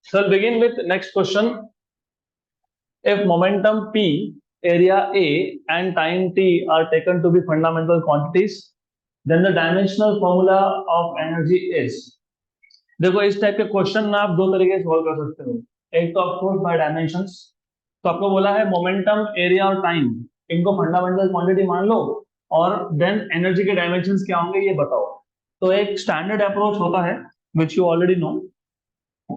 So I'll begin with next question. If momentum P, area A, and time T are taken to be fundamental quantities, then the dimensional formula of energy is. देखो इस type के question ना आप दो तरीके से solve कर सकते हो। एक तो ऑफकोर्स बाय डायमेंशंस। तो आपको बोला है मोमेंटम, एरिया और टाइम, इनको फंडामेंटल क्वांटिटी मान लो और देन एनर्जी के डायमेंशंस क्या होंगे ये बताओ। तो एक स्टैंडर्ड अप्रोच होता है which you already know.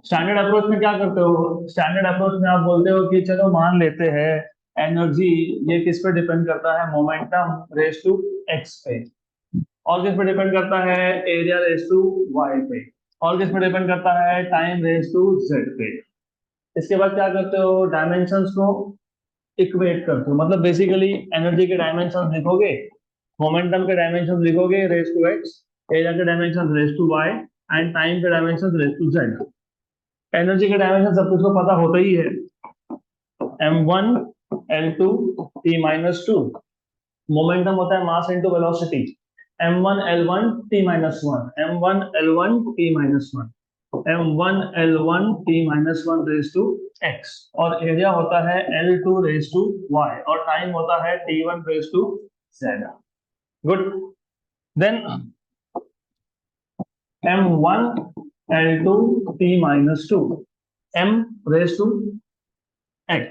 Standard approach में क्या करते हो? स्टैंडर्ड अप्रोच में आप बोलते हो कि चलो मान लेते हैं एनर्जी ये किस पे डिपेंड करता है, मोमेंटम रेस टू एक्स पे, और किस पे डिपेंड करता है, एरिया रेस टू वाई पे, और किस पे डिपेंड करता है, टाइम रेस टू जेड पे। इसके बाद क्या करते हो, डायमेंशंस को इक्वेट करते हो, मतलब बेसिकली एनर्जी के डायमेंशंस लिखोगे, मोमेंटम के डायमेंशंस लिखोगे रेस टू एक्स, एरिया के dimensions raise to Y and time के dimensions raise to Z. Energy के डायमेंशन सब कुछ को पता होता ही है, m1 l2 t minus 2। Momentum होता है मास into velocity, m1 l1 t minus 1, m1 l1 t minus 1, m1 l1 t minus 1 raise to x, और एरिया होता है l2 रेज टू y, और टाइम होता है t1 raise to z। Good. Then m1 l2 t minus 2, m raise to x,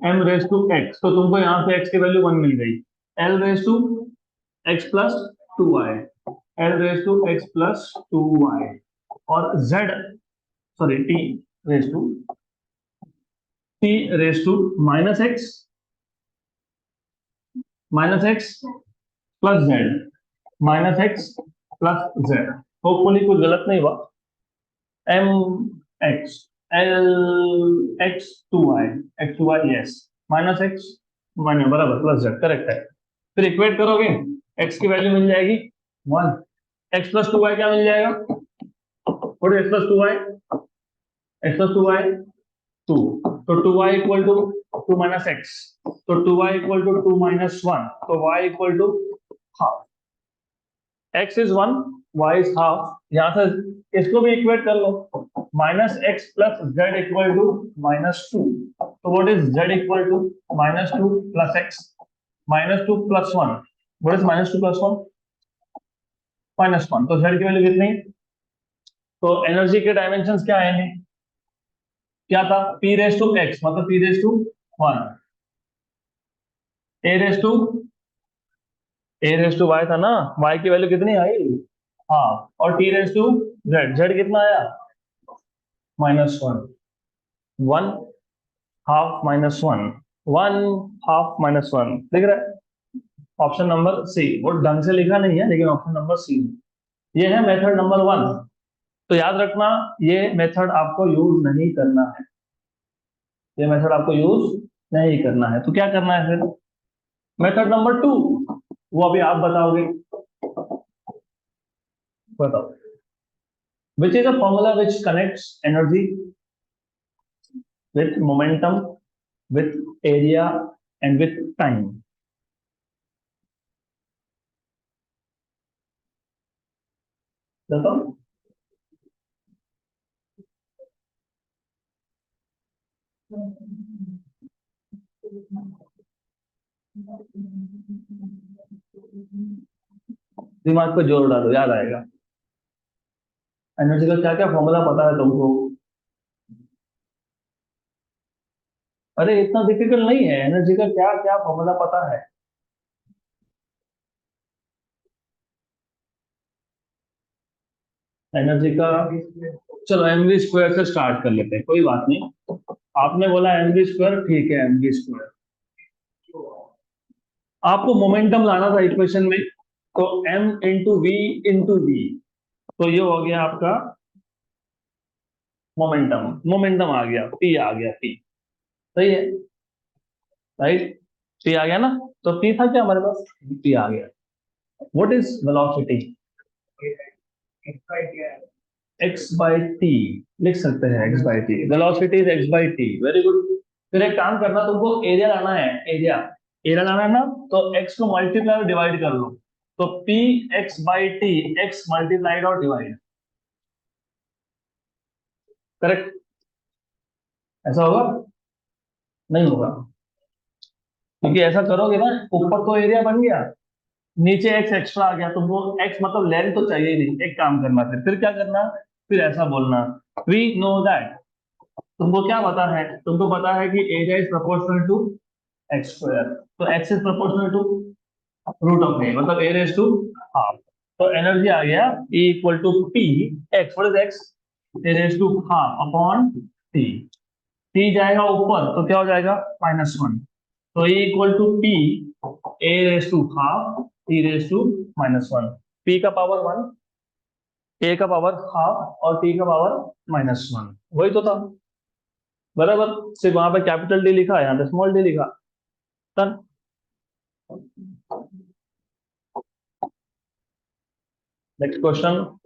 m raise to x, तो तुमको यहाँ पे x की वैल्यू 1 मिल गई, l raise to x plus 2y, l raise to x plus 2y, और z sorry t raise to minus x plus z, minus x plus z। Hopefully कुछ गलत नहीं हुआ। m x l x 2y yes, minus x minus बराबर plus z, correct है। फिर equate करोगे x की वैल्यू मिल जाएगी 1, x प्लस 2y क्या मिल जाएगा, और x plus 2y, x plus 2y 2, तो 2y equal to 2 minus x, तो 2y इक्वल टू 2 माइनस 1, तो y equal to half. x is 1, y is half. यहां से इसको भी इक्वेट कर लो, minus x plus z equal to minus 2, तो what is z equal to minus 2 plus x, minus 2 plus 1, what is minus 2 plus 1, minus 1, तो z की value कितनी, तो एनर्जी के डायमेंशंस क्या आएंगे, क्या था, p रेस टू x मतलब p raise to 1, a raise to y था ना, y की वैल्यू कितनी आई, हाफ, और t रेस टू z कितना आया, minus 1, 1 half minus 1, 1 half minus 1, दिख रहा है। ऑप्शन नंबर सी, वो ढंग से लिखा नहीं है लेकिन ऑप्शन नंबर सी, ये है मेथड नंबर 1। तो याद रखना ये मेथड आपको यूज नहीं करना है, ये मेथड आपको यूज नहीं करना है। तो क्या करना है फिर, मेथड नंबर 2, वो अभी आप बताओगे, बताओ। Which is a formula which connects energy with momentum with area and with time. बताओ। दिमाग पे जोर डालो, याद आएगा। एनर्जी का क्या क्या फॉर्मूला पता है तुमको? अरे इतना डिफिकल्ट नहीं है, एनर्जी का क्या क्या फॉर्मूला पता है। एनर्जी का, चलो एम वी स्क्वायर से स्टार्ट कर लेते हैं, कोई बात नहीं। आपने बोला एम वी स्क्वायर, ठीक है एम वी स्क्वायर। आपको मोमेंटम लाना था इक्वेशन में, तो m इंटू वी, तो ये हो गया आपका मोमेंटम, मोमेंटम आ गया, p आ गया, p सही है, राइट, p आ गया ना। तो p था क्या हमारे पास, p आ गया। What is velocity, x by T, लिख सकते हैं x by T, velocity is x by T, very good. फिर एक काम करना, तुमको एरिया लाना है, एरिया, एरिया लाना है ना, तो x को मल्टीप्लाई और डिवाइड कर लो, तो p x by T, x multiplied और डिवाइड, करेक्ट। ऐसा होगा? नहीं होगा, क्योंकि ऐसा करोगे ना, ऊपर तो एरिया बन गया, नीचे एक्स एक्स्ट्रा आ गया, तो वो एक्स मतलब लेंथ तो चाहिए ही नहीं। एक काम करना, फिर क्या करना, फिर ऐसा बोलना, वी नो दैट, तुमको क्या पता है, तुमको पता है कि area is proportional to X square, तो X is proportional to root of A, मतलब ए रेज टू हाफ। तो एनर्जी आ गया E equal to P X, what is X, A raise to half upon T. T जाएगा ऊपर तो क्या हो जाएगा, -1। तो E equal to P A raise to half T raise to -1। P का पावर 1, ए का पावर हाफ और टी का पावर -1, वही तो था बराबर। सिर्फ वहां पे कैपिटल डी लिखा, यहाँ पे स्मॉल डी लिखा। Done. Next question.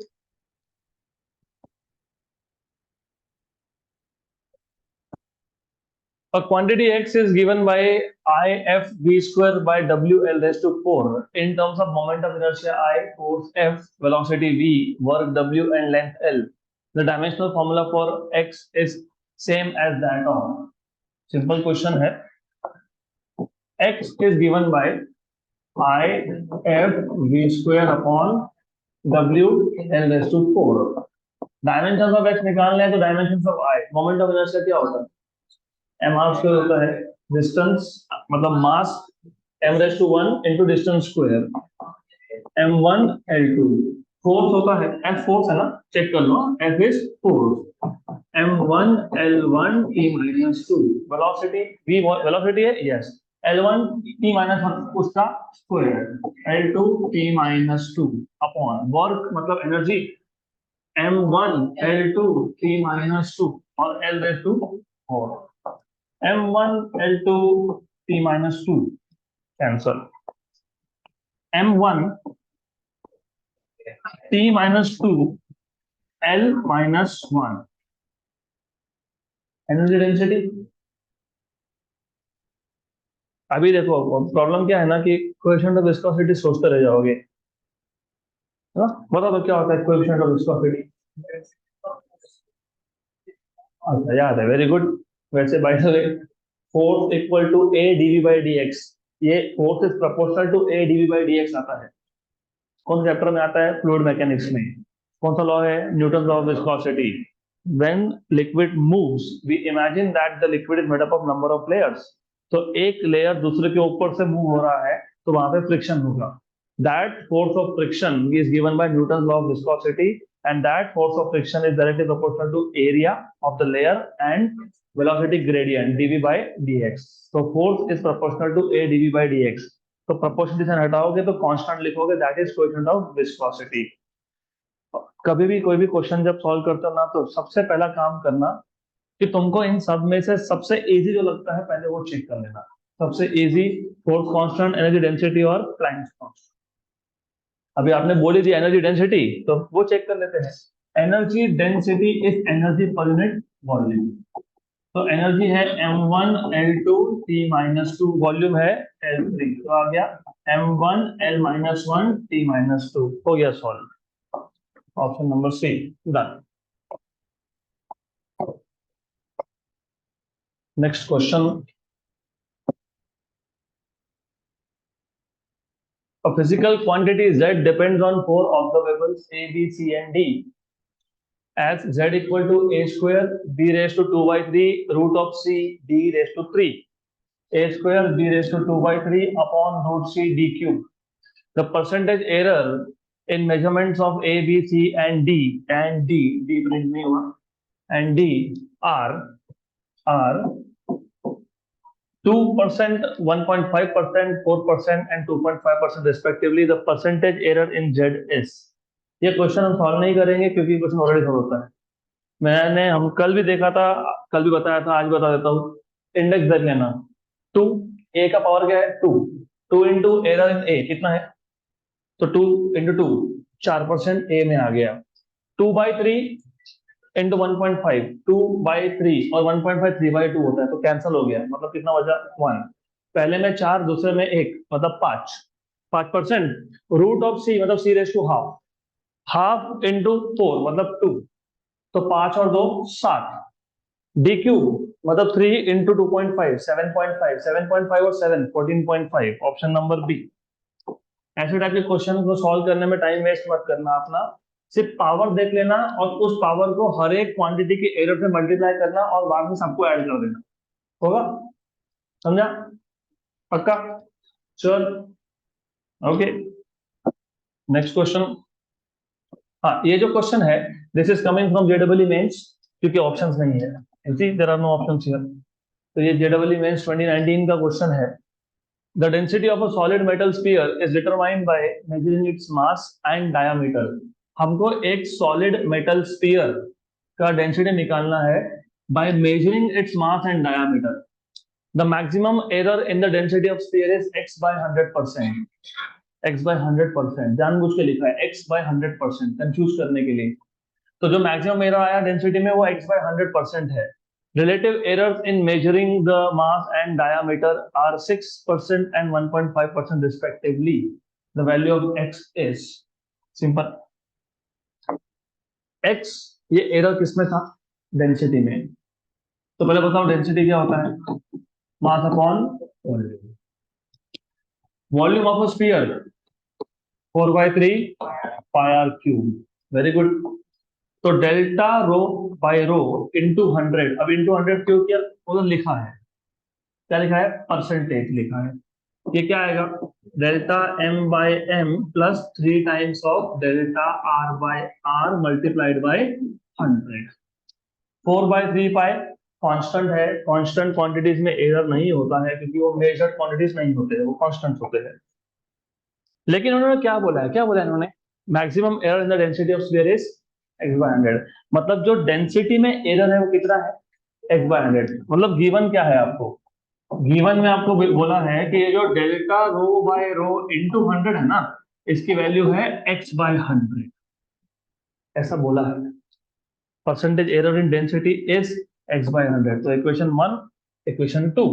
A quantity x is given by I f v square by w l raised to 4 in terms of moment of inertia I, force F, velocity v, work w and length L. The dimensional formula for x is same as that of. Simple question है. X is given by I f v square upon w l raised to 4. Dimensions of x निकालने हैं तो dimensions of I. Moment of inertia क्या होता है? M R square होता है, distance मतलब mass M raise to 1 into distance square m1 l2। Force होता है, एफ फोर्स है ना, चेक कर लो, F is force, m1l1t-2। Velocity v velocity है, यस, l1t-1 उसका स्क्वायर l2t-2 अपॉन वर्क मतलब एनर्जी m1l2t-2 और l raise to 4। m1l2 t-2 cancel, m1 t-2 l-1 energy density. अभी देखो प्रॉब्लम क्या है ना कि कोएफिशिएंट ऑफ विस्कोसिटी सोचते रह जाओगे, है ना? बताओ तो क्या होता है कोएफिशिएंट ऑफ विस्कोसिटी? अच्छा याद है, वेरी गुड। वैसे by the way, force equal to A DV by D X, ये force is proportional to A DV by D X आता है। कौन चैप्टर में आता है? फ्लूइड मैकेनिक्स में। कौन सा लॉ है? Newton law of viscosity. When liquid moves, we imagine that the liquid is made up of number of layers. तो एक लेयर दूसरे के ऊपर से मूव हो रहा है तो वहां पे फ्रिक्शन होगा। That force of friction is given by Newton's law of viscosity, and that force of friction is directly proportional to area of the layer and velocity gradient dv by dx. So force is proportional to a dv by dx. तो proportionality से हटाओगे तो constant लिखोगे, that is coefficient of viscosity. कभी भी कोई भी question जब solve करते हो ना, तो सबसे पहला काम करना कि तुमको इन सब में से सबसे इजी जो लगता है पहले वो चेक कर लेना। सबसे easy force constant, energy density और प्लैंक्स कांस्टेंट। अभी आपने बोली थी एनर्जी डेंसिटी, तो वो चेक कर लेते हैं। Energy density is energy per unit volume. तो एनर्जी है m1l2t-2, वॉल्यूम है L3, तो आ गया m1l-1t-2। हो गया solve, option number C done. Next question. A physical quantity Z depends on four observables A, B, C, and D as Z equal to A square B raised to 2 by 3 root of C D raised to 3, A square B raised to 2 by 3 upon root C D cube. The percentage error in measurements of A, B, C, and D brings me one, and D are 2%, 1.5%, 4% and 2.5% respectively. The percentage error in Z is। ये question हम solve नहीं करेंगे क्योंकि question already solve होता है। हम कल भी देखा था, कल भी बताया था, आज बता देता हूँ। इंडेक्स Z लेना, 2, A का पावर क्या है? 2, 2 इंटू एरर इन A कितना है? तो 2 इंटू 2 4% A में आ गया। 2/3 इंटू 1.5, 2/3 और 1.5 3/2 होता है, तो कैंसिल हो गया, मतलब कितना बचा? 1। पहले में 4, दूसरे में 1, मतलब 5%। रूट ऑफ सी मतलब C raise to half, half into 4 मतलब 2, तो 5 और 2 7, डी क्यूब मतलब 3 इंटू 2.5 7.5 7.5 और 7 14.5 ऑप्शन नंबर बी। ऐसे टाइप के क्वेश्चन को सॉल्व करने में टाइम वेस्ट मत करना अपना, सिर्फ पावर देख लेना और उस पावर को हर एक क्वांटिटी की एरर से मल्टीप्लाई करना और बाद में सबको ऐड कर देना, होगा? समझा? पक्का? चल ओके, नेक्स्ट क्वेश्चन। हाँ, ये जो क्वेश्चन है this is coming from JW mains, क्योंकि ऑप्शंस नहीं है, see there are no options here. तो ये जेडब्ल्यू मेंस 2019 का क्वेश्चन है। The density of a solid metal sphere is determined by measuring its mass and diameter. हमको एक solid metal sphere का डेंसिटी निकालना है by measuring its mass and diameter. The maximum error in the density of sphere is x by 100%। x by 100%, जानबूझ के लिखा है x by 100%, confuse करने के लिए। तो जो मैक्सिमम एरर आया डेंसिटी में वो x by 100% है। Relative errors in measuring the mass and diameter are 6% and 1.5% respectively. The value of x is simple. x ये एरर किसमें था? डेंसिटी में। तो पहले बताओ डेंसिटी क्या होता है? Mass upon volume. Volume of a sphere 4/3 pi R cube. Very good. तो delta rho by rho into 100। अब इंटू 100 क्यों किया? वो तो लिखा है, क्या लिखा है? परसेंटेज लिखा है। ये क्या आएगा? Delta M by M plus 3 times of delta R by R multiplied by 100। 4/3 pi constant है, कांस्टेंट क्वांटिटीज में एरर नहीं होता है क्योंकि वो मेजर्ड क्वांटिटीज नहीं होते हैं, वो कांस्टेंट होते हैं। लेकिन उन्होंने क्या बोला है? क्या बोला है इन्होंने? Maximum error in the density of sphere is x by 100। मतलब जो डेंसिटी में एरर है वो कितना है? x by 100। मतलब गिवन क्या है आपको? गिवन में आपको बोला है कि ये जो delta rho by rho into 100 है ना, इसकी वैल्यू है x by 100, ऐसा बोला है। Percentage error in density is x by 100। तो इक्वेशन 1, इक्वेशन 2,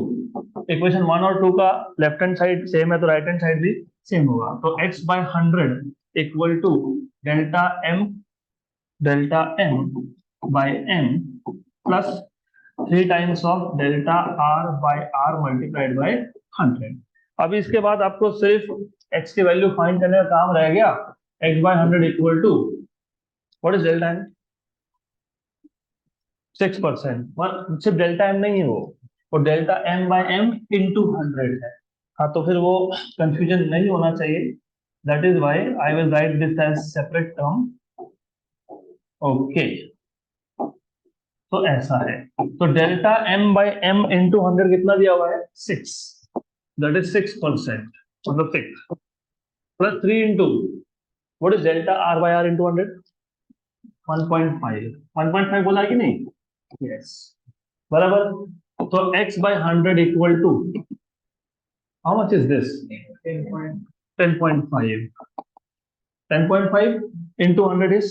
इक्वेशन 1 और 2 का लेफ्ट हैंड साइड सेम है तो राइट हैंड साइड भी सेम होगा। तो x by 100 equal to delta m by m plus 3 times of delta r by r multiplied by 100। अब इसके बाद आपको सिर्फ x की वैल्यू फाइंड करने का काम रह गया। x by 100 equal to what is delta m? 6%। सिर्फ डेल्टा m नहीं है वो डेल्टा m बाय m इंटू 100 है। हाँ, तो फिर वो कंफ्यूजन नहीं होना चाहिए। That is why I will write this as separate term. Okay, तो ऐसा है। तो delta m by m into 100 कितना दिया हुआ है? 6। दैट इज 6%, मतलब 6 plus 3 into what is delta r by r into 100? 1.5। 1.5 बोला है कि नहीं? यस, बराबर। तो x by 100 equal to how much is this? 10.5। 10.5 into 100 is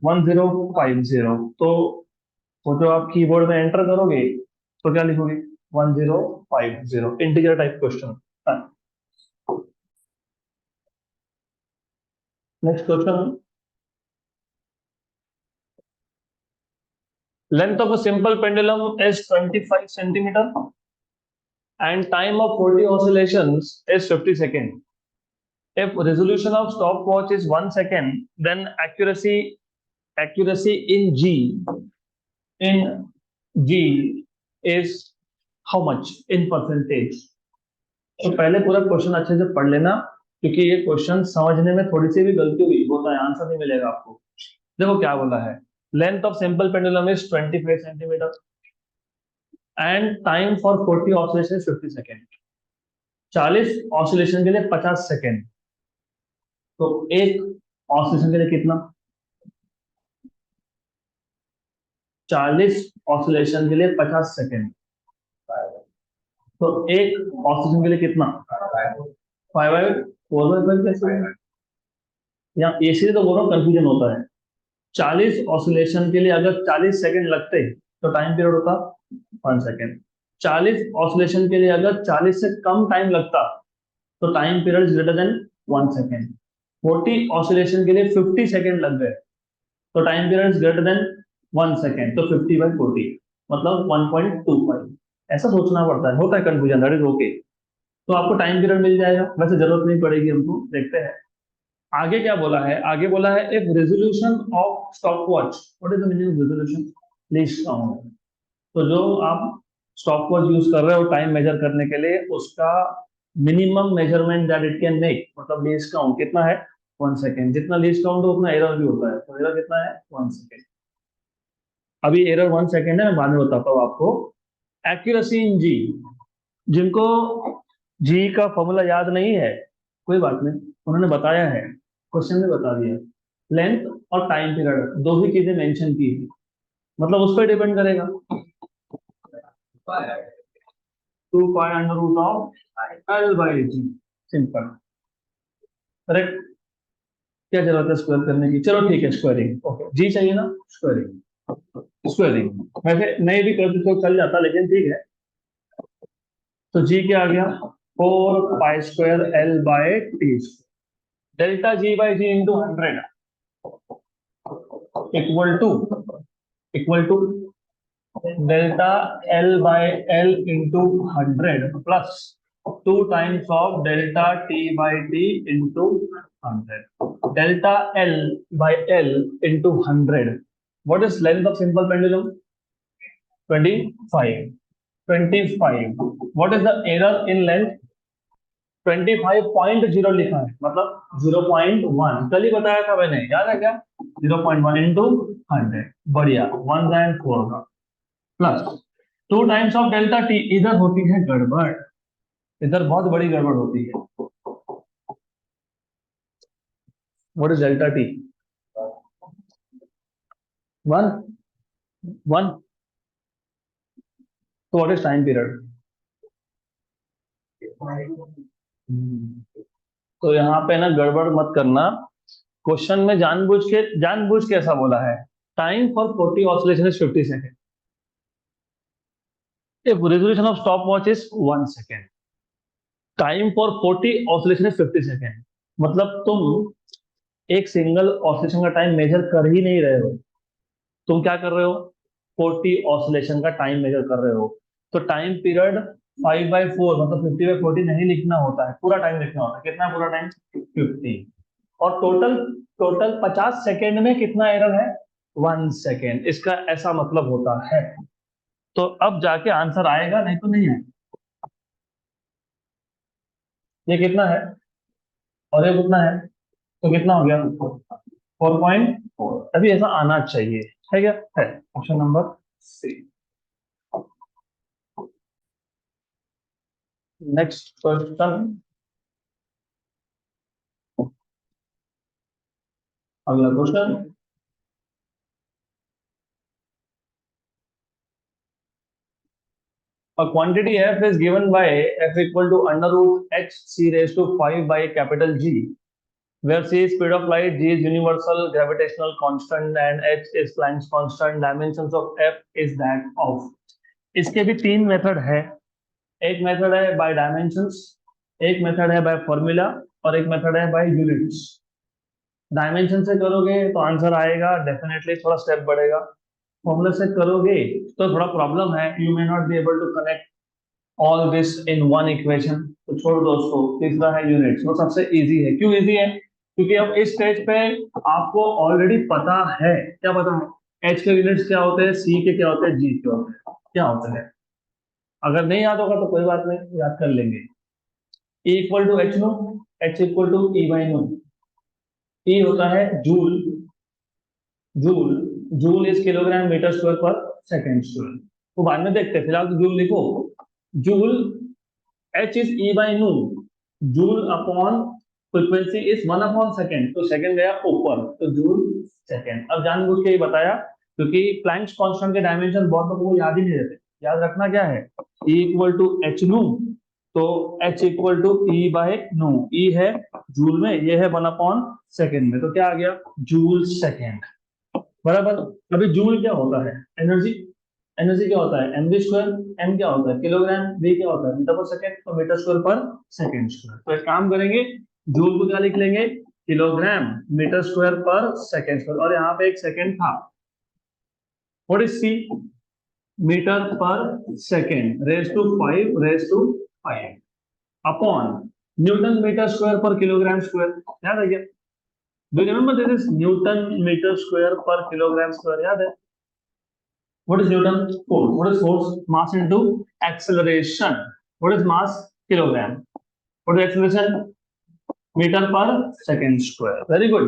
1050। तो वो जो आप कीबोर्ड में एंटर करोगे तो क्या लिखोगे? 1050, integer type question. Next question. Length of a simple pendulum is 25 centimeter and time of 40 oscillations is 50 seconds. If resolution of stopwatch is 1 second, then accuracy in G is how much in percentage? तो पहले पूरा question अच्छे से पढ़ लेना, क्योंकि ये question समझने में थोड़ी सी भी गलती हुई होता है आंसर नहीं मिलेगा आपको। देखो क्या बोला है। Length of simple pendulum is 25 centimetre and time for 40 oscillation 50 second. 40 oscillation के लिए 50 सेकेंड, तो एक ऑसिलेशन के लिए कितना? 40 ऑसिलेशन के लिए 50 सेकेंड, तो एक ऑसिलेशन के लिए कितना? 5 4 कैसे? यहाँ इसीलिए तो बोल रहा हूँ कंफ्यूजन होता है। 40 ऑसिलेशन के लिए अगर 40 सेकेंड लगते तो टाइम पीरियड होता 1 सेकेंड। 40 ऑसिलेशन के लिए अगर 40 से कम टाइम लगता तो time period is greater than 1 second. 40 oscillation के लिए 50 सेकेंड लग गए तो time period is greater than 1 second, तो 50/40। मतलब 1.25। ऐसा सोचना पड़ता है, होता है कंफ्यूजन, दैट इज ओके। तो आपको टाइम पीरियड मिल जाएगा, वैसे जरूरत नहीं पड़ेगी हमको, देखते हैं आगे क्या बोला है। आगे बोला है if resolution of stop watch, what is the meaning of resolution, least count. तो जो आप स्टॉप वॉच यूज कर रहे हो टाइम मेजर करने के लिए, उसका minimum measurement that it can make, मतलब लीस्ट काउंट कितना है, 1 सेकेंड। जितना लीस्ट काउंट हो उतना एरर भी होता है, तो एरर कितना है, 1 सेकेंड। अभी एरर 1 सेकेंड है, मैं बाद में बताता हूँ आपको। एक्यूरेसी इन जी, जिनको जी का फॉर्मूला याद नहीं है कोई बात नहीं, उन्होंने बताया है, क्वेश्चन में बता दिया। लेंथ और टाइम पीरियड दो ही चीजें मेंशन की है, मतलब उस पर डिपेंड करेगा। 2 pi under root of L by G, simple. Correct. क्या जरूरत है स्क्वायर करने की, चलो ठीक है स्क्वायरिंग, ओके जी चाहिए ना, स्क्वायरिंग। स्क्वायरिंग वैसे नहीं भी करते तो चल जाता, लेकिन ठीक है। तो जी क्या आ गया, 4 pi square L by T, delta G by G into 100 equal to, equal to delta L by L into 100 plus 2 times of delta T by T into 100। Delta L by L into 100, what is length of simple pendulum, 25। 25, what is the error in length, 25.0 लिखा है, मतलब 0.1, कल ही बताया था मैंने, याद है क्या, 0.1 इंटू 100, बढ़िया, 1/4 का, plus 2 times of delta T. इधर होती है गड़बड़, इधर बहुत बड़ी गड़बड़ होती है। What is delta T, 1 1। तो व्हाट इज टाइम पीरियड, तो यहाँ पे ना गड़बड़ मत करना, क्वेश्चन में जानबूझ के ऐसा बोला है, time for 40 oscillation is 50 second, if resolution of stopwatch is 1 second, time for 40 oscillation is 50 second, मतलब तुम एक सिंगल ऑसिलेशन का टाइम मेजर कर ही नहीं रहे हो, तुम क्या कर रहे हो, 40 ऑसिलेशन का टाइम मेजर कर रहे हो। तो टाइम पीरियड 5/4 मतलब 50/40 नहीं लिखना होता है, पूरा टाइम लिखना होता है। कितना है पूरा टाइम, 50। और टोटल टोटल 50 सेकेंड में कितना एरर है, 1 सेकेंड, इसका ऐसा मतलब होता है। तो अब जाके आंसर आएगा, नहीं तो नहीं है। ये कितना है और ये कितना है, तो कितना हो गया, 4.4। अभी ऐसा आना चाहिए, है क्या, है option number C. Next question, अगला question. A quantity f is given by f equal to under root h c raised to 5 by capital G, where c is speed of light, g is universal gravitational constant and h is Planck's constant. Dimensions of f is that of। इसके भी तीन method है, एक method है bye dimensions, एक method है by formula, और एक मेथड है बाय यूनिट्स। डायमेंशन से करोगे तो आंसर आएगा डेफिनेटली, थोड़ा स्टेप बढ़ेगा। फॉर्मूला से करोगे तो थोड़ा प्रॉब्लम है, you may not be able to connect all this in one equation, तो छोड़ दो उसको। तीसरा है यूनिट्स, वो सबसे इजी है। क्यों इजी है, क्योंकि अब इस स्टेज पे आपको ऑलरेडी पता है, क्या पता है, एच के यूनिट्स क्या होते हैं, सी के क्या होते हैं, जी के होते हैं, क्या होते हैं। अगर नहीं याद होगा तो कोई बात नहीं, याद कर लेंगे। E equal to H nu, H equal to E by nu. E होता है joule, joule, joule is kilogram metre square per second square. तो बाद में देखते हैं, फिलहाल तो जूल लिखो। Joule, H is E by nu, joule upon frequency is 1/सेकेंड, तो सेकेंड गया ऊपर, तो जूल सेकेंड। अब जानबूझ के ही बताया, क्योंकि प्लैंक्स कांस्टेंट के डायमेंशन बहुत लोगों को याद ही नहीं रहते। याद रखना क्या है, E equal to H nu, तो H equal to E by nu. E है जूल में, ये है 1/सेकेंड में, तो क्या आ गया, जूल सेकेंड, बराबर। अभी जूल क्या होता है, एनर्जी। एनर्जी क्या होता है, एम वी स्क्वायर। एम क्या होता है, किलोग्राम। वी क्या होता है, मीटर पर सेकेंड, तो metre square per second square. तो एक काम करेंगे, जूल को क्या लिख लेंगे, kilogram metre square per second square, और यहाँ पे एक सेकेंड था। What is C, metre per second raise to 5 upon newton metre square per kilogram square. याद है क्या? Do you remember this is newton metre square per kilogram square? याद है? What is Newton? Force. What is force? Mass into acceleration. What is mass? Kilogram. What is acceleration? Meter per second square. Very good.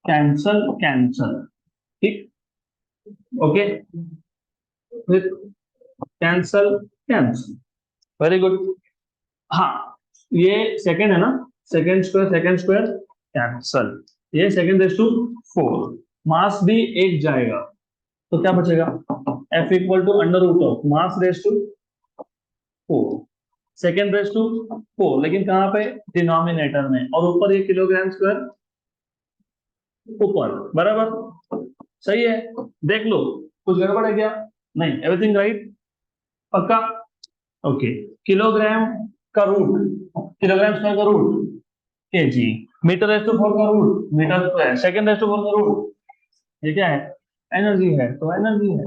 Cancel, cancel. ठीक? Okay. With cancel, cancel. Very good. हाँ, ये second है ना? Second square cancel. ये second raise to 4। Mass भी एक जाएगा तो क्या बचेगा? F equal to under root of mass raise to 4, second raise to 4, लेकिन कहाँ पे? डिनोमिनेटर में, और ऊपर ये किलोग्राम स्क्वायर ऊपर। बराबर? सही है? देख लो कुछ गड़बड़ है क्या? नहीं, एवरीथिंग राइट? पक्का? ओके। किलोग्राम का रूट, किलोग्राम स्क्वायर का root K G, metre raise to 4 का root metre square, second raise to 4 का रूट, ये क्या है? एनर्जी है। तो एनर्जी है,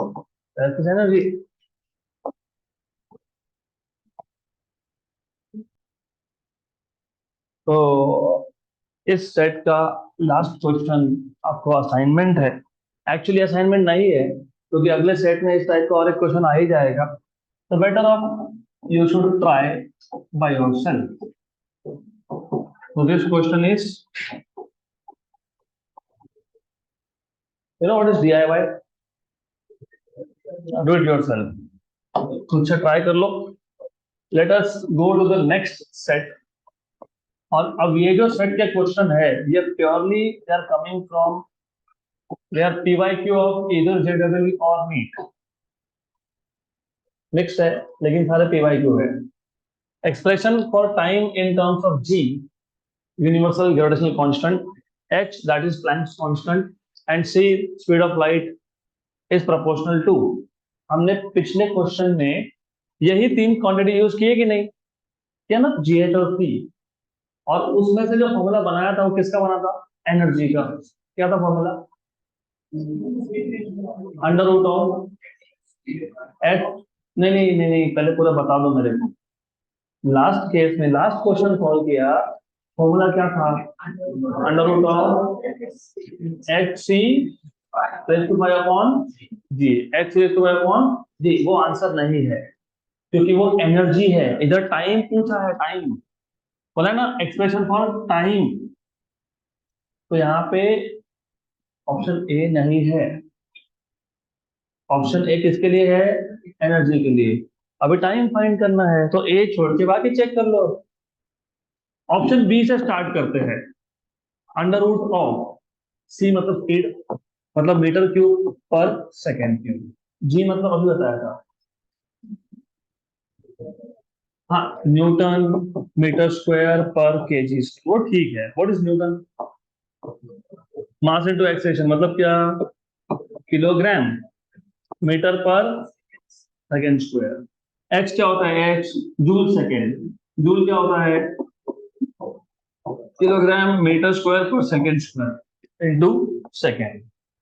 एनर्जी। तो इस सेट का लास्ट क्वेश्चन आपको असाइनमेंट है। एक्चुअली असाइनमेंट नहीं है क्योंकि अगले सेट में इस टाइप का और एक क्वेश्चन आ ही जाएगा, तो better of you should try by yourself. So this question is, you know what is DIY? Do it yourself. खुद से ट्राई कर लो। Let us go to the next set. और अब ये जो सेट के क्वेश्चन है ये purely they are coming from, they are PYQ of either JEE or NEET। Mix है लेकिन सारे PYQ है। Expression for time in terms of G, universal gravitational constant, H that is Planck's constant, and C speed of light is proportional to। हमने पिछले question में यही तीन quantity use किए कि नहीं? क्या ना? GH और C। और उसमें से जो फॉर्मूला बनाया था वो किसका बना था? एनर्जी का। क्या था formula? Under root of H. नहीं नहीं नहीं नहीं, पहले पूरा बता दो मेरे को। लास्ट केस में लास्ट क्वेश्चन सॉल्व किया, फॉर्मूला क्या था? Under root of H C raise to 5 upon G, H raise to 5 upon G. वो आंसर नहीं है क्योंकि वो एनर्जी है। इधर टाइम पूछा है, टाइम बोला ना, एक्सप्रेशन फॉर टाइम। तो यहाँ पे ऑप्शन ए नहीं है। ऑप्शन ए किसके लिए है? एनर्जी के लिए। अभी टाइम फाइंड करना है तो ए छोड़ के बाकी चेक कर लो। ऑप्शन बी से स्टार्ट करते हैं। अंडर रूट ऑफ सी मतलब स्पीड, मतलब मीटर क्यूब पर सेकेंड क्यूब। जी मतलब अभी बताया था। हाँ, Newton metre square per KG, वो ठीक है। What is Newton? Mass into acceleration, मतलब क्या? Kilogram metre per second square. X क्या होता है? X joule second. जूल क्या होता है? Kilogram metre square per second square into second.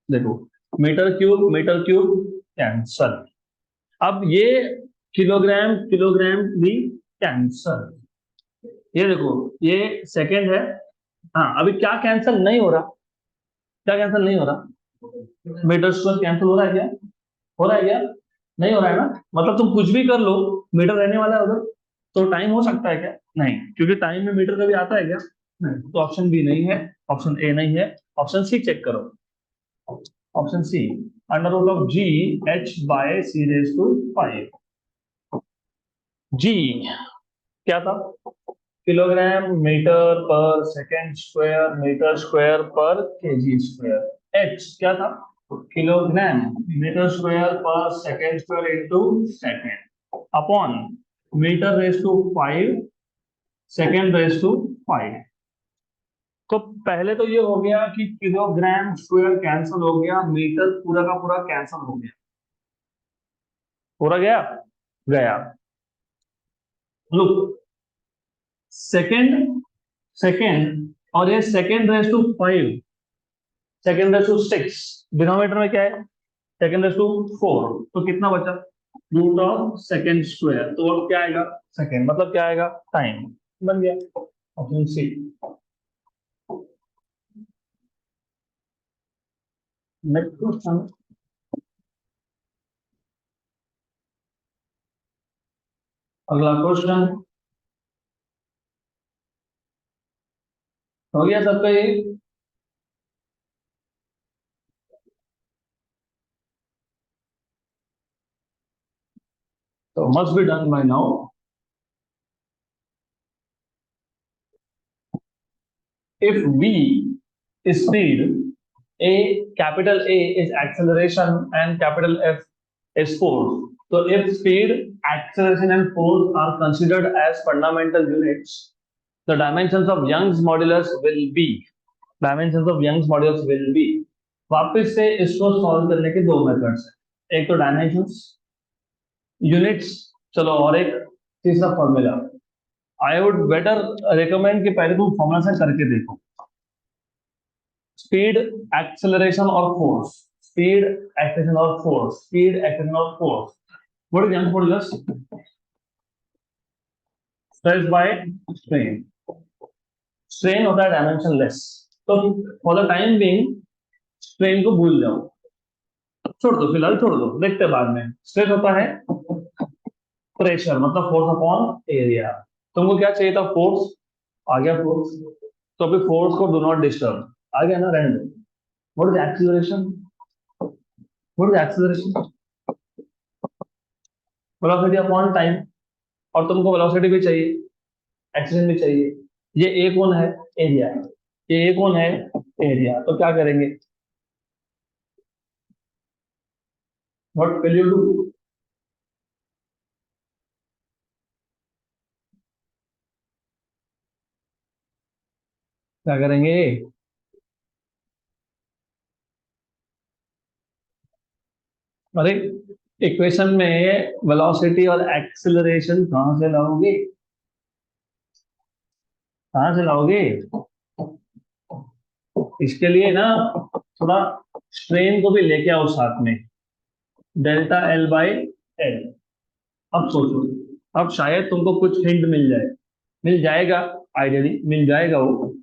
देखो, मीटर क्यूब कैंसल। अब ये किलोग्राम किलोग्राम भी कैंसल। ये देखो, ये सेकेंड है। हाँ, अभी क्या कैंसल नहीं हो रहा? क्या कैंसल नहीं हो रहा? मीटर स्क्वायर कैंसिल हो रहा है क्या? हो रहा है क्या? नहीं हो रहा है ना? मतलब तुम कुछ भी कर लो, मीटर रहने वाला है उधर। तो टाइम हो सकता है क्या? नहीं, क्योंकि टाइम में मीटर कभी आता है क्या? नहीं। तो ऑप्शन बी नहीं है, ऑप्शन ए नहीं है, ऑप्शन सी चेक करो। Option C, under root of G H by C raise to 5। G क्या था? Kilogram metre per second square metre square per KG square. H क्या था? Kilogram metre square per second square into second upon metre raise to 5 second raise to 5। तो पहले तो ये हो गया कि किलोग्राम स्क्वायर कैंसिल हो गया, मीटर पूरा का पूरा कैंसिल हो गया। पूरा गया गया। लुक, सेकेंड सेकेंड और ये second raise to 5 second raise to 6, denominator में क्या है? सेकेंड रेस टू 4, तो कितना बचा? रूट ऑफ सेकेंड स्क्वायर, तो अब क्या आएगा? सेकेंड, मतलब क्या आएगा? टाइम। बन गया ऑप्शन सी। Next question. अगला क्वेश्चन हो गया सबका ये? तो must be done by now. If V is speed, capital A is acceleration and capital F is force. So if speed, acceleration and force are considered as fundamental units, the dimensions of Young's modulus will be। वापस से इसको solve करने के दो methods हैं, एक तो dimensions, units, चलो, और एक तीसरा formula. I would better recommend कि पहले तुम फॉर्मूला से करके देखो। स्पीड, एक्सेलरेशन और फोर्स, स्पीड, एक्सेलरेशन और फोर्स, स्पीड, एक्सेलरेशन और force. What is young modulus? Stress by strain. Strain होता है डायमेंशनलेस, तो for the time being strain को भूल जाओ, छोड़ दो, फिलहाल छोड़ दो, देखते हैं बाद में। स्ट्रेस होता है प्रेशर, मतलब फोर्स अपॉन एरिया। तुमको क्या चाहिए था? फोर्स। आ गया फोर्स, तो अभी फोर्स को डू नॉट डिस्टर्ब आ गया ना, रहने दो। What is acceleration? What is acceleration? Velocity upon time, और तुमको वेलोसिटी भी चाहिए, एक्सीलरेशन भी चाहिए। ये ए कौन है? एरिया। ये ए कौन है? एरिया। तो क्या करेंगे? What will you do? क्या करेंगे? अरे, इक्वेशन में वेलोसिटी और एक्सीलरेशन कहां से लाओगे? कहां से लाओगे? इसके लिए ना थोड़ा स्ट्रेन को भी लेके आओ साथ में, डेल्टा एल बाई एल। अब सोचो, अब शायद तुमको कुछ हिंट मिल जाए, मिल जाएगा, आइडियली मिल जाएगा वो।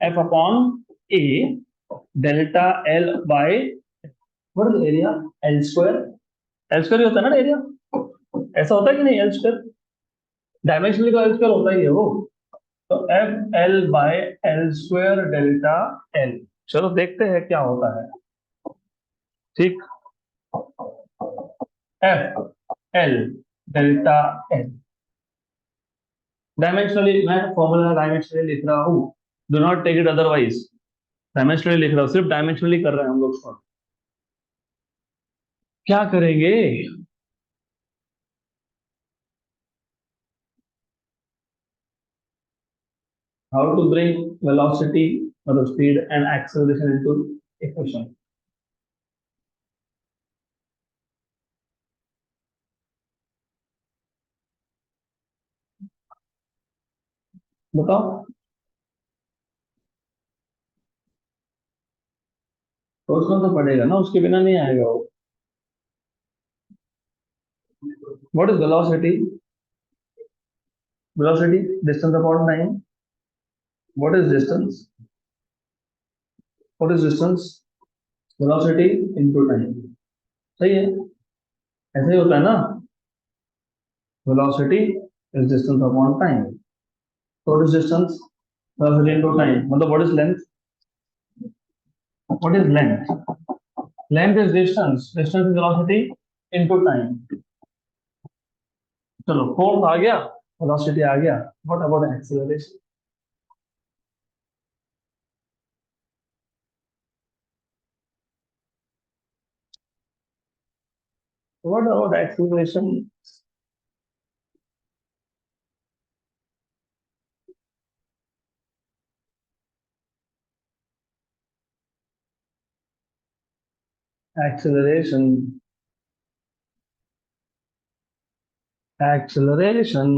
F upon A delta L by, what is area? L square. L square ही होता है ना एरिया? ऐसा होता है कि नहीं? एल स्क्वायर डायमेंशनली तो एल स्क्वायर होता ही है वो। तो F L by L square delta L. चलो देखते हैं क्या होता है। ठीक, F L delta L. Dimensionally मैं फॉर्मूला डायमेंशनली लिख रहा हूँ, do not take it otherwise. Dimensionally लिख रहा हूँ, सिर्फ डायमेंशनली कर रहे हैं हम लोग सॉल्व। क्या करेंगे? हाउ टू ब्रिंग वेलोसिटी, मतलब speed and acceleration into equation. बताओ। सोचना तो पड़ेगा ना, उसके बिना नहीं आएगा वो। What is velocity? Velocity distance upon time. What is distance? What is distance? Velocity into time. सही है, ऐसे ही होता है ना। Velocity is distance upon time. What is distance? Velocity into time, मतलब what is length? What is length? Length is distance, distance is velocity into time. चलो, force आ गया, वेलोसिटी आ गया, what about acceleration? What about acceleration? Acceleration, acceleration.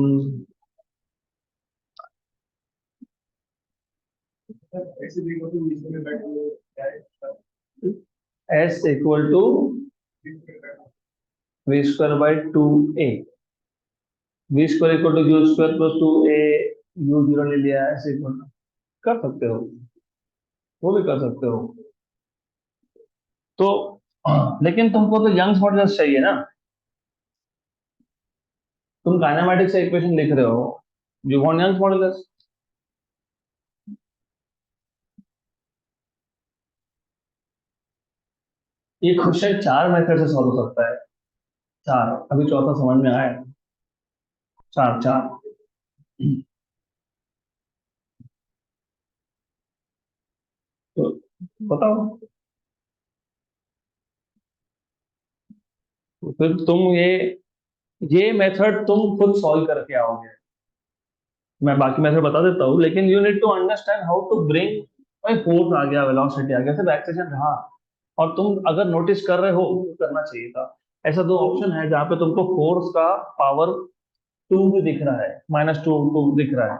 S equal to V square by 2a, V square equal to U square plus 2a, U zero ले लिया है, ऐसे equal कर सकते हो, वो भी कर सकते हो। तो लेकिन तुमको तो यंग्स मॉडुलस चाहिए ना, तुम काइनेमेटिक्स से इक्वेशन लिख रहे हो, यू वांट यंग्स मॉडुलस। ये क्वेश्चन 4 मेथड से सॉल्व हो सकता है, 4, अभी चौथा समझ में आया, 4 4। तो बताओ, तो फिर तुम ये मेथड तुम खुद सॉल्व करके आओगे, मैं बाकी मेथड बता देता हूँ, लेकिन you need to understand how to bring, भाई फोर्स आ गया, वेलोसिटी आ गया, सिर्फ एक्सेशन रहा, और तुम अगर नोटिस कर रहे हो तो करना चाहिए था। ऐसा दो ऑप्शन है जहाँ पे तुमको फोर्स का पावर 2 भी दिख रहा है, -2 दिख रहा है,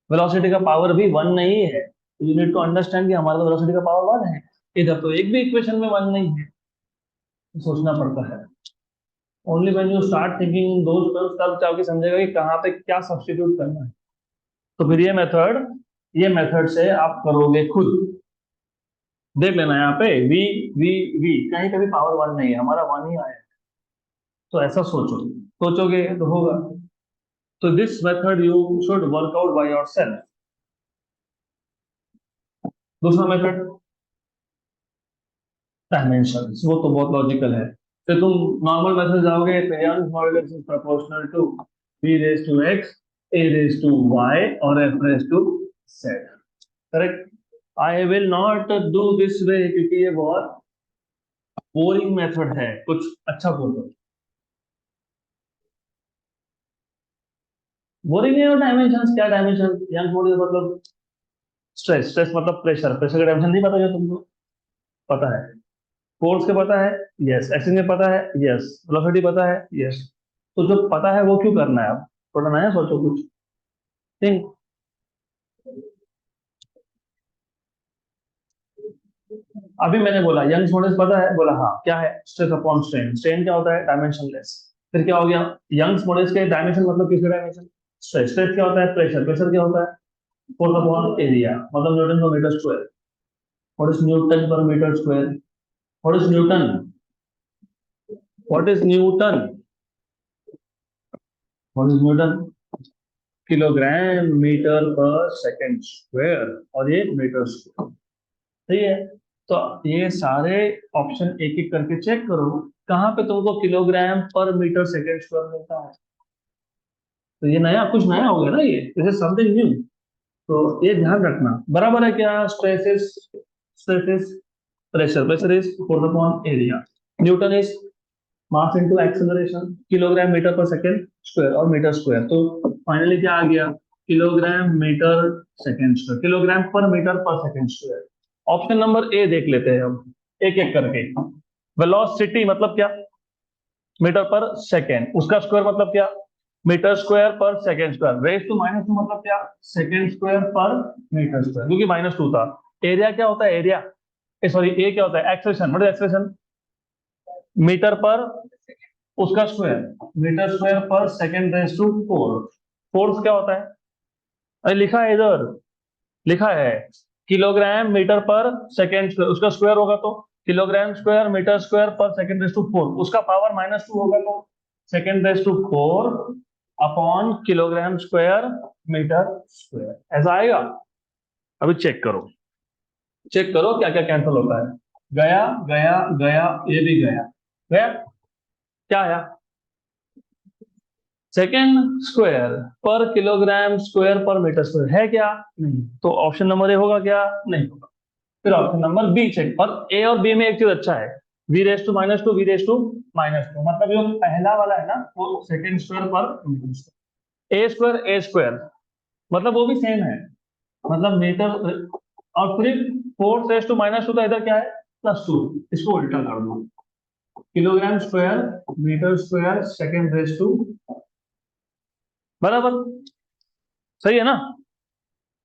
वेलोसिटी का पावर भी 1 नहीं है, यू नीड टू अंडरस्टैंड कि हमारा तो वेलोसिटी का पावर 1 है, इधर तो एक भी इक्वेशन में 1 नहीं है, तो सोचना पड़ता है। Only when you start thinking in those terms तब जाके समझेगा कि कहाँ पे क्या सब्स्टिट्यूट करना है। तो फिर ये मेथड से आप करोगे खुद, देख लेना यहाँ पे वी वी वी कहीं कभी पावर 1 नहीं है, हमारा 1 ही आया है, तो ऐसा सोचो, सोचोगे तो होगा। तो this method you should work out by yourself. दूसरा मेथड डायमेंशन, वो तो बहुत लॉजिकल है, फिर तुम नॉर्मल मेथड जाओगे तो Young modulus is proportional to b raise to x, a raise to y और f raise to z, correct. I will not do this way क्योंकि ये बहुत बोरिंग मेथड है, कुछ अच्छा बोलो। बोरिंग है, और डायमेंशन क्या, डायमेंशन यंग मॉडुलस मतलब स्ट्रेस, स्ट्रेस मतलब प्रेशर, प्रेशर का डायमेंशन नहीं पता क्या तुमको? पता है। फोर्स के पता है, यस। एक्शन के पता है, यस। वेलोसिटी पता है, यस। तो जो पता है वो क्यों करना है, अब थोड़ा नया सोचो कुछ, थिंक। अभी मैंने बोला यंग्स मॉडुलस पता है, बोला हाँ, क्या है, स्ट्रेस अपॉन स्ट्रेन, स्ट्रेन क्या होता है, डायमेंशनलेस। फिर क्या हो गया, यंग्स मॉडुलस के डायमेंशन मतलब किसका डायमेंशन, स्ट्रेस, स्ट्रेस क्या होता है, प्रेशर, प्रेशर क्या होता है, फोर्स अपॉन एरिया, मतलब newton per metre square. What is newton per metre square, what is newton, what is newton, what is newton, kilogram metre per second square, और ये metre square, सही है। तो ये सारे ऑप्शन एक एक करके चेक करो, कहाँ पे तुमको kilogram per metre second square मिलता है। तो ये नया, कुछ नया हो गया ना, ये दिस इज समथिंग न्यू। तो ये ध्यान रखना, बराबर है क्या, stress is pressure, pressure is force upon area, newton is mass into acceleration, kilogram metre per second square और मीटर स्क्वायर, तो फाइनली क्या आ गया, kilogram metre second square, kilogram per metre per second square. Option number A देख लेते हैं हम, एक एक करके। वेलोसिटी मतलब क्या, मीटर पर सेकेंड, उसका स्क्वायर मतलब क्या, metre square per second square, race to -2 मतलब क्या, second square per metre square, क्योंकि -2 था। एरिया क्या होता है, एरिया, सॉरी ए क्या होता है, एक्सेलेरेशन, मतलब एक्सेलेरेशन, मीटर पर उसका square, metre square per second raise to 4। Force क्या होता है, अरे लिखा है इधर, लिखा है kilogram metre per second square, उसका स्क्वायर होगा तो kilogram square metre square per second raise to 4, उसका पावर -2 होगा तो second raise to 4 upon kilogram square metre square, ऐसा आएगा। अभी चेक करो क्या क्या कैंसिल होता है, गया गया गया, ये भी गया गया, क्या आया, second square per kilogram square per metre square है क्या, नहीं, तो ऑप्शन नंबर ए होगा क्या, नहीं होगा। फिर ऑप्शन नंबर बी चेक, और ए और बी में एक चीज अच्छा है, V raise to -2, V raise to -2, मतलब जो पहला वाला है ना वो second square per metre square, A square मतलब वो भी सेम है, मतलब मीटर, और फिर फोर्थ रेस टू -2 था, इधर क्या है, +2, इसको उल्टा कर दो, kilogram square metre square second raise to, बराबर, सही है ना,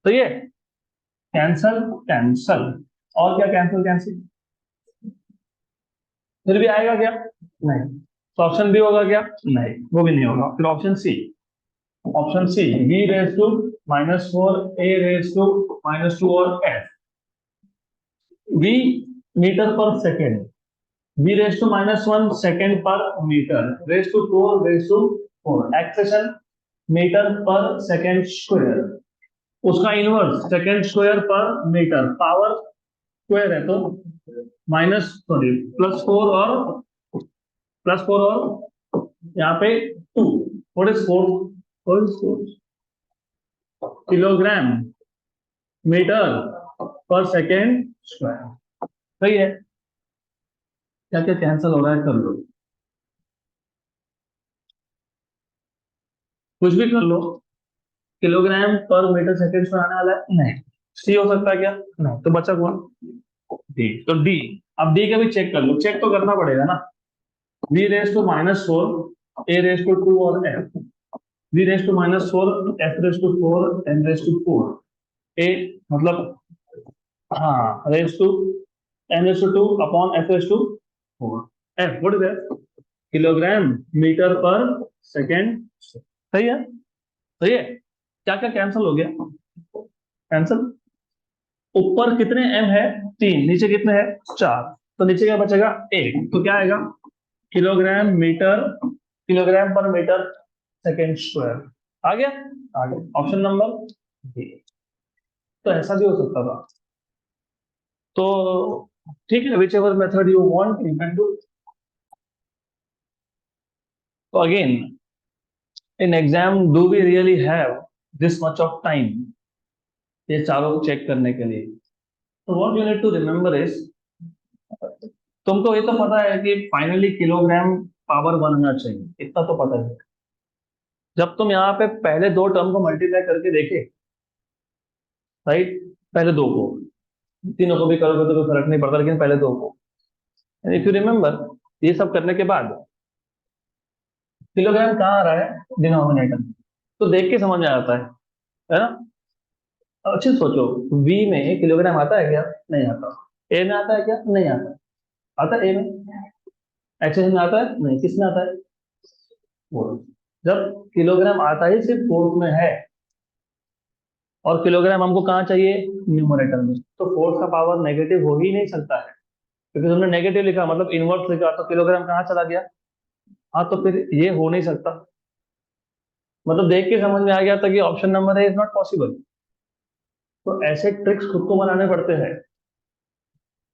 सही है, कैंसल कैंसल, और क्या कैंसल कैंसिल, फिर भी आएगा क्या, नहीं। तो ऑप्शन बी होगा क्या? नहीं, वो भी नहीं होगा। फिर option C, option C v raise to -4 a raise to -2 और f v metre per second, v raise to -1 second per metre, raise to 4 raise to 4 एक्सेशन मीटर पर सेकेंड स्क्वायर, उसका inverse second square per metre, power square है तो +4 और यहाँ पे 2, what is 4 kilogram metre per second square. सही है। क्या क्या कैंसिल हो रहा है, कर लो, कुछ भी कर लो। Kilogram per metre second square आने वाला है? नहीं। सी हो सकता है क्या? नहीं। तो बचा कौन? डी। तो डी, अब डी का भी चेक कर लो, चेक तो करना पड़ेगा ना। v raise to -4 a raise to 2 और f, v raise to -4 f raise to 4 n raise to 4 a, मतलब हाँ raise to n raise to 2 upon f raise to 4, f what is that? Kilogram metre per second. सही है, सही है। क्या क्या cancel हो गया? कैंसिल। ऊपर कितने m है? 3, नीचे कितने हैं? 4, तो नीचे क्या बचेगा? 1, तो क्या आएगा? Kilogram metre, kilogram per metre second square. आ गया? आ गया। Option number B. तो ऐसा भी हो सकता था। तो ठीक है, whichever method you want you can do. तो again, in exam do we really have this much of time ये चारों चेक करने के लिए? तो what you need to remember is, तुमको ये तो पता है कि फाइनली किलोग्राम पावर 1 होना चाहिए, इतना तो पता है। जब तुम यहाँ पे पहले दो टर्म को मल्टीप्लाई करके देखे, राइट, पहले दो को, तीनों को भी करोगे तो कोई फर्क नहीं पड़ता, लेकिन पहले दो को, इफ यू रिमेम्बर, ये सब करने के बाद किलोग्राम कहाँ आ रहा है? डिनोमिनेटर में। तो देख के समझ में आता है ना? अच्छे से सोचो, वी में किलोग्राम आता है क्या? नहीं आता। ए में आता है क्या? नहीं आता। आता है ए में? एक्सेस में आता है? नहीं। किस में आता है? फोर्थ। जब किलोग्राम आता ही सिर्फ फोर्थ में है, और किलोग्राम हमको कहाँ चाहिए? न्यूमरेटर में, तो फोर्थ का पावर नेगेटिव हो ही नहीं सकता है, क्योंकि तुमने नेगेटिव लिखा मतलब इनवर्स लिखा, तो किलोग्राम कहाँ चला गया? हाँ, तो फिर ये हो नहीं सकता। मतलब देख के समझ में आ गया था कि option number A is not possible. तो ऐसे ट्रिक्स खुद को बनाने पड़ते हैं।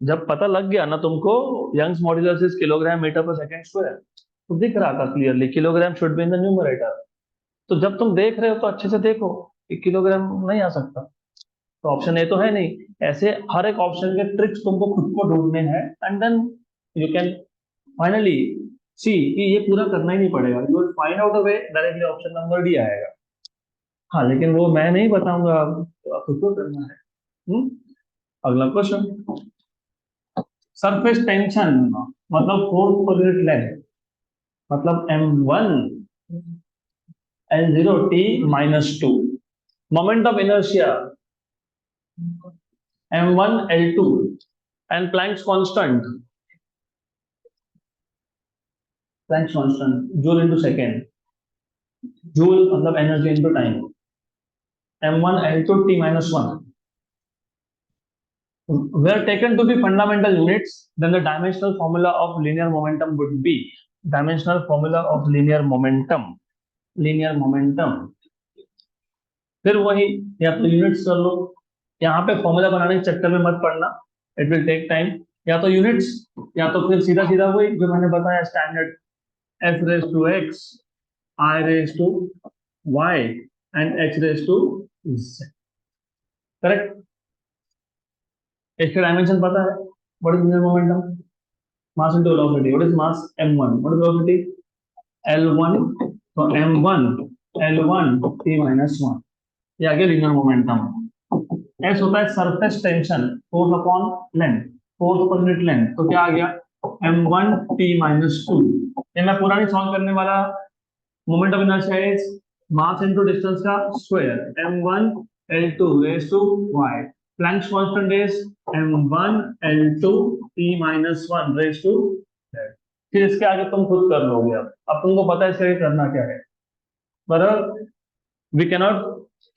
जब पता लग गया ना तुमको, Young's modulus is kilogram metre per second square, तो दिख रहा था clearly kilogram should be in the numerator. तो जब तुम देख रहे हो तो अच्छे से देखो कि किलोग्राम नहीं आ सकता, तो ऑप्शन ए तो है नहीं। ऐसे हर एक ऑप्शन के ट्रिक्स तुमको खुद को ढूंढने हैं, and then you can finally see कि ये पूरा करना ही नहीं पड़ेगा, you will find out a way, directly option number D आएगा। हाँ, लेकिन वो मैं नहीं बताऊंगा, तो खुद को करना है। हम्म? अगला क्वेश्चन, सरफेस टेंशन मतलब फोर्स पर यूनिट लेंथ, मतलब m1 L0 t -2, moment of inertia m1 L2, and Planck's constant joule into second, joule मतलब energy into time, m1 L2 t -1 were taken to be fundamental units, then the dimensional formula of linear momentum would be, dimensional formula of linear momentum, linear momentum। फिर वही, या तो units कर लो, यहाँ पे formula बनाने के चक्कर में मत पड़ना, इट विल टेक टाइम। या तो यूनिट्स, या तो फिर सीधा सीधा वही जो मैंने बताया standard, f raise to x, i raise to y and h raise to z। Correct. इसका डायमेंशन पता है, what is linear momentum? Mass into velocity, what is mass? m1, what is velocity? l1, तो m1 l1 t -1, ये आ गया linear momentum. S होता है surface tension, force upon length, force per unit length, तो क्या आ गया? m1 t -2। ये मैं पूरा नहीं सॉल्व करने वाला। Moment of inertia is mass into distance का square, m1 l2 raise to y, Planck's constant is m1 l2 t -1 raise to z। फिर इसके आगे तुम खुद कर लोगे। अब तुमको पता है इसके आगे करना क्या है। बराबर, we cannot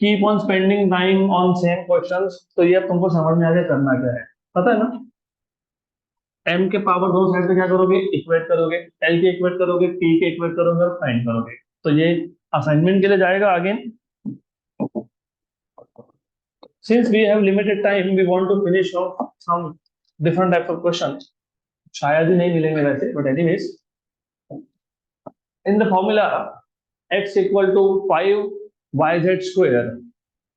keep on spending time on same questions. तो ये अब तुमको समझ में आ गया करना क्या है, पता है ना। m के पावर दो साइड पे क्या करोगे, इक्वेट करोगे, l के इक्वेट करोगे, t के इक्वेट करोगे और फाइंड करोगे। तो ये असाइनमेंट के लिए जाएगा आगे। Since we have limited time we want to finish off some different types of question. शायद ही नहीं मिलेंगे वैसे, but anyways, in the formula x equal to 5 yz square,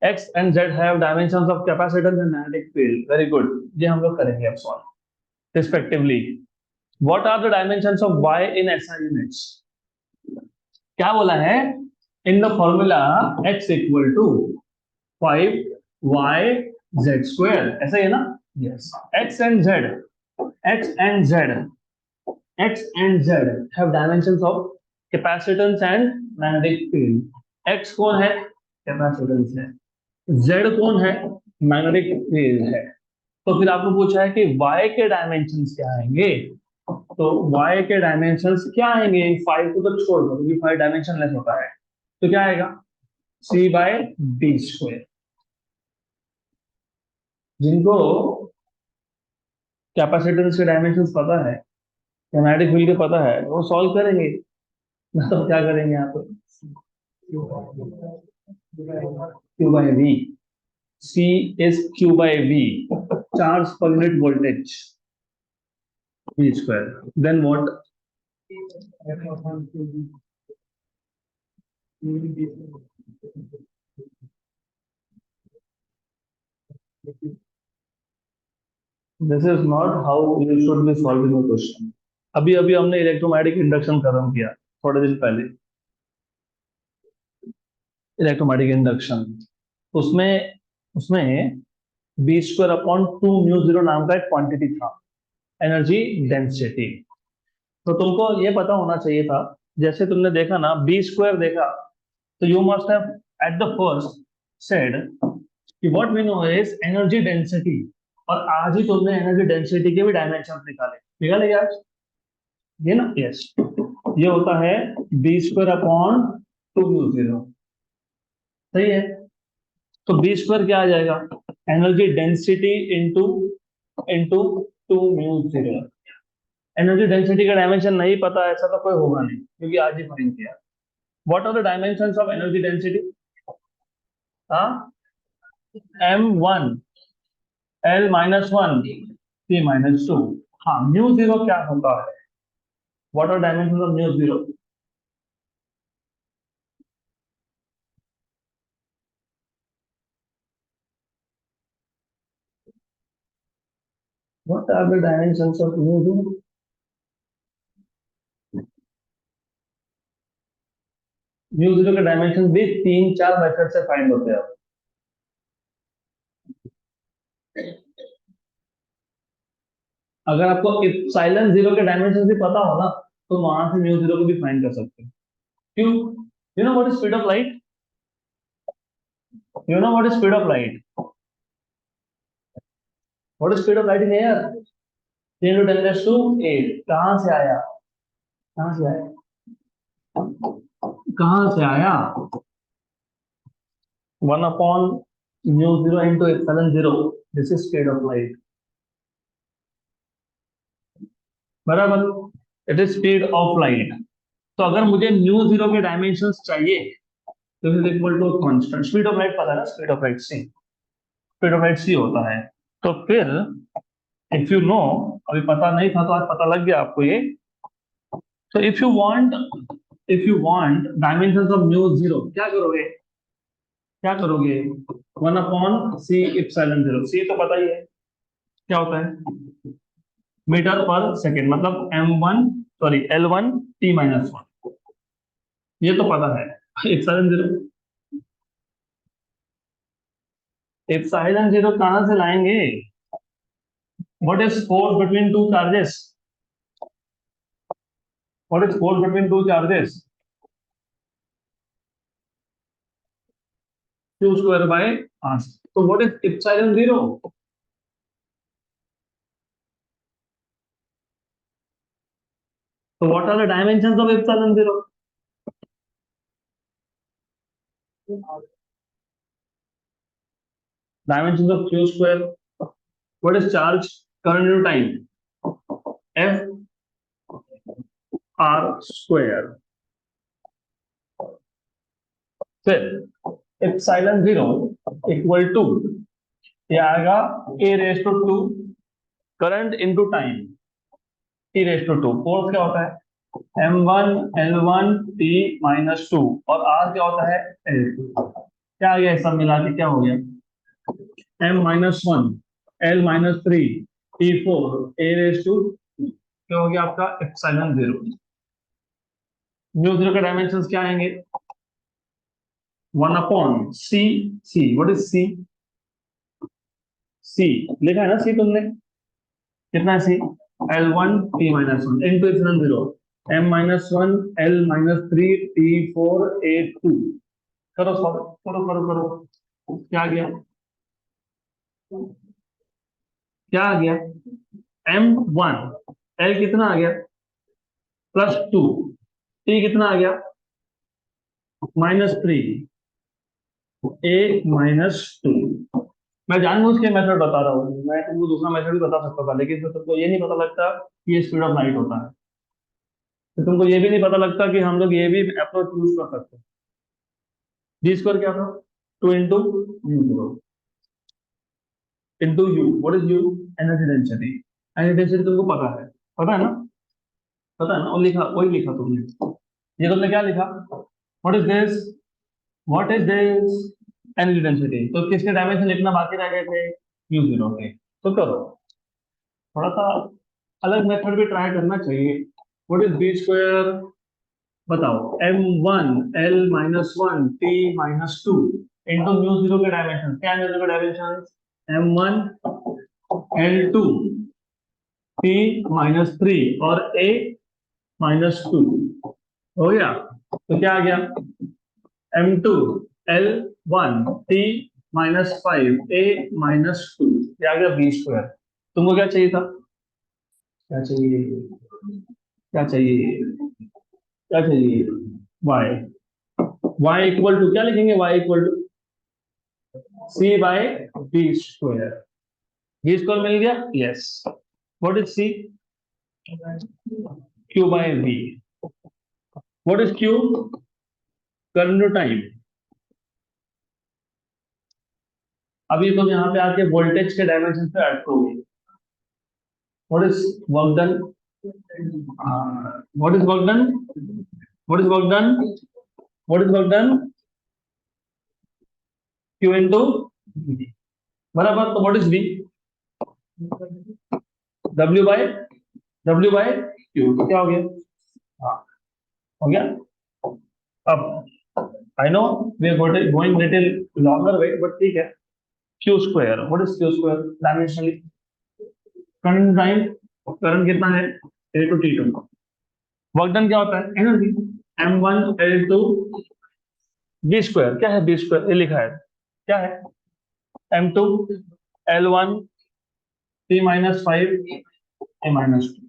x and z have dimensions of capacitance and magnetic field. Very good, ये हम लोग करेंगे अब solve respectively. What are the dimensions of y in SI units? क्या बोला है, in the formula x equal to 5 y z square, ऐसा ही है ना। yes, x and z, x and z, x and z have dimensions of capacitance and magnetic field. x कौन है, capacitance है, z कौन है, मैग्नेटिक फील्ड है। तो फिर आपको पूछा है कि y के डायमेंशंस क्या आएंगे। तो y के डायमेंशंस क्या आएंगे, 5 को तो छोड़ दो क्योंकि 5 डायमेंशनलेस होता है। तो क्या आएगा, c बाय d स्क्वायर। जिनको कैपेसिटेंस के डायमेंशंस पता है, मैग्नेटिक फील्ड के पता है, वो सॉल्व करेंगे। मतलब क्या करेंगे यहाँ पे, q by v, c is q by v, charge per unit voltage, v square. Then what, this is not how you should be solving a question. अभी अभी हमने इलेक्ट्रोमैग्नेटिक इंडक्शन खत्म किया थोड़े दिन पहले, इलेक्ट्रोमैग्नेटिक इंडक्शन। उसमें उसमें बी स्क्वायर अपॉन 2 म्यू 0 नाम का एक क्वांटिटी था, एनर्जी डेंसिटी। तो तुमको ये पता होना चाहिए था, जैसे तुमने देखा ना बी स्क्वायर देखा, तो you must have at the first said कि what we know is energy density. और आज ही तुमने एनर्जी डेंसिटी के भी डायमेंशन निकाले, निकाले क्या ये ना, यस, ये होता है बी स्क्वायर अपॉन 2 म्यू 0, सही है। तो बी स्क्वायर क्या आ जाएगा, energy density into into 2 mu 0। Energy density का डायमेंशन नहीं पता ऐसा तो कोई होगा नहीं क्योंकि आज ही फाइंड किया। What are the dimensions of energy density, हाँ, m1 l-1 p-2। हाँ, म्यू 0 क्या होता है, what are dimensions of mu 0, what are the dimensions of mu 0। Mu 0 के डायमेंशन भी 3-4 मेथड से फाइंड होते हैं। अगर आपको इप्सिलॉन 0 के डायमेंशन भी पता हो ना, तो वहां से म्यू 0 को भी फाइंड कर सकते हैं। क्यों, you know what is speed of light, you know what is speed of light, what is speed of light in air, 10⁻⁸ कहां से आया, कहां से आया, कहां से आया, 1/μ0 into ε0, this is speed of light. बराबर, it is speed of light. तो अगर मुझे म्यू 0 के डायमेंशंस चाहिए तो is equal to constant, speed of light पता है ना, speed of light C, speed of light C होता है। तो फिर इफ यू नो, अभी पता नहीं था तो आज पता लग गया आपको ये। तो if you want dimensions of mu 0 क्या करोगे, क्या करोगे, 1/c ε0, सी तो पता ही है क्या होता है, मीटर पर सेकेंड, मतलब l1 ये तो पता है। ε0, ε0 कहां से लाएंगे, what is force between two charges, what is force between two charges, q² by r। तो व्हाट इज ε0, तो what are the dimensions of epsilon zero? Dimensions of q square. What is charge current into time? F r square. फिर epsilon zero equal to ये आएगा a raised to 2 current into time t raised to 2. Force क्या होता है m1 l1 t minus 2 और r क्या होता है l2. क्या आ गया सब मिला के क्या हो गया m minus 1 l minus 3 t4 a raised to क्या हो गया आपका epsilon zero. म्यू जीरो के डायमेंशंस क्या आएंगे 1 upon C. C what is C? C लिखा है ना सी तुमने कितना है सी L1 T minus 1 into epsilon 0 M minus 1 L minus 3 T4 A2. करो करो करो करो करो क्या आ गया क्या आ गया M1 L कितना आ गया प्लस 2 T कितना आ गया -3 A minus 2. मैं जानबूझ के मेथड बता रहा हूँ मैं तुमको दूसरा मेथड भी बता सकता था लेकिन फिर तुमको ये नहीं पता लगता कि ये स्पीड ऑफ लाइट होता है. तो तुमको ये भी नहीं पता लगता कि हम लोग ये भी अप्रोच यूज कर सकते हैं. जी स्क्वायर क्या था 2 into you into you. What is you? Energy density. Energy density तुमको पता है ना वो लिखा वही लिखा तुमने. ये तुमने क्या लिखा what is this energy density. तो किसके डायमेंशन लिखना बाकी रह गए थे यू जीरो के. तो करो थोड़ा सा अलग मेथड भी ट्राई करना चाहिए. व्हाट इज बी स्क्वायर बताओ m1 l minus 1 t minus 2 into mu zero के डायमेंशन. क्या म्यू जीरो के dimension m1 l2 t minus 3 और a minus 2 हो गया. तो क्या आ गया m2 l1 t minus 5 a minus 2. क्या आ गया b स्क्वायर. तुमको क्या चाहिए था क्या चाहिए क्या चाहिए क्या चाहिए y इक्वल टू क्या लिखेंगे y equal to c by b square. b square मिल गया yes. What is c? q by v. What is q? Current to time. अभी तुम यहाँ पे आके वोल्टेज के डायमेंशन पे अटकोगे. What is work done? What is work done? What is work done? What is work done? q into बराबर. तो what is v? w by q. तो क्या हो गया हाँ हो गया. अब I know we are going little longer way but ठीक है. q square. What is q square dimensionally? Current time. Current कितना है a to t2. Work done क्या होता है energy m1 l2 b square. क्या है b स्क्वायर? ये लिखा है क्या है m2 l1 t minus 5 a minus 2.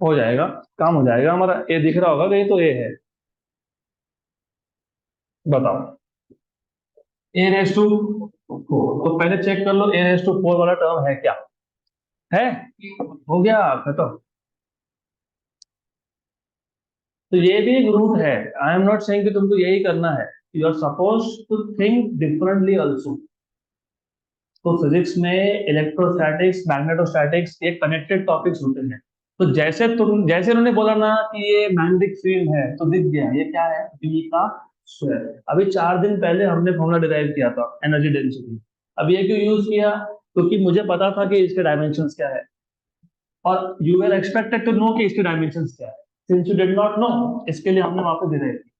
हो जाएगा काम हो जाएगा हमारा. ए दिख रहा होगा कहीं तो ए है. बताओ ए रेस टू 4. तो पहले चेक कर लो ए रेस टू 4 वाला टर्म है क्या है. हो गया खत्म. तो ये भी एक रूट है. आई एम नॉट सेइंग कि तुमको यही करना है. You are suppose to think differently also. तो फिजिक्स में इलेक्ट्रोस्टैटिक्स मैग्नेटोस्टैटिक्स ये कनेक्टेड टॉपिक्स होते हैं. तो जैसे उन्होंने बोला ना कि ये मैग्नेटिक फील्ड है तो दिख गया ये क्या है बी का स्क्वायर. अभी 4 दिन पहले हमने फॉर्मूला डिराइव किया था एनर्जी डेंसिटी. अब ये क्यों यूज किया क्योंकि मुझे पता था कि इसके डायमेंशंस क्या है और you were expected to know कि इसके डायमेंशंस क्या है. Since you did not know इसके लिए हमने वहां पे डिराइव किया.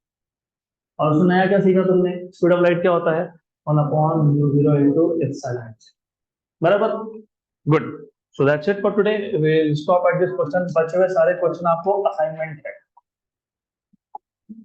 और उसमें नया क्या सीखा तुमने स्पीड ऑफ लाइट क्या होता है 1 upon mu zero into epsilon. बराबर good. So that's it for today. We'll stop at this question. बचे हुए सारे क्वेश्चन आपको असाइनमेंट है.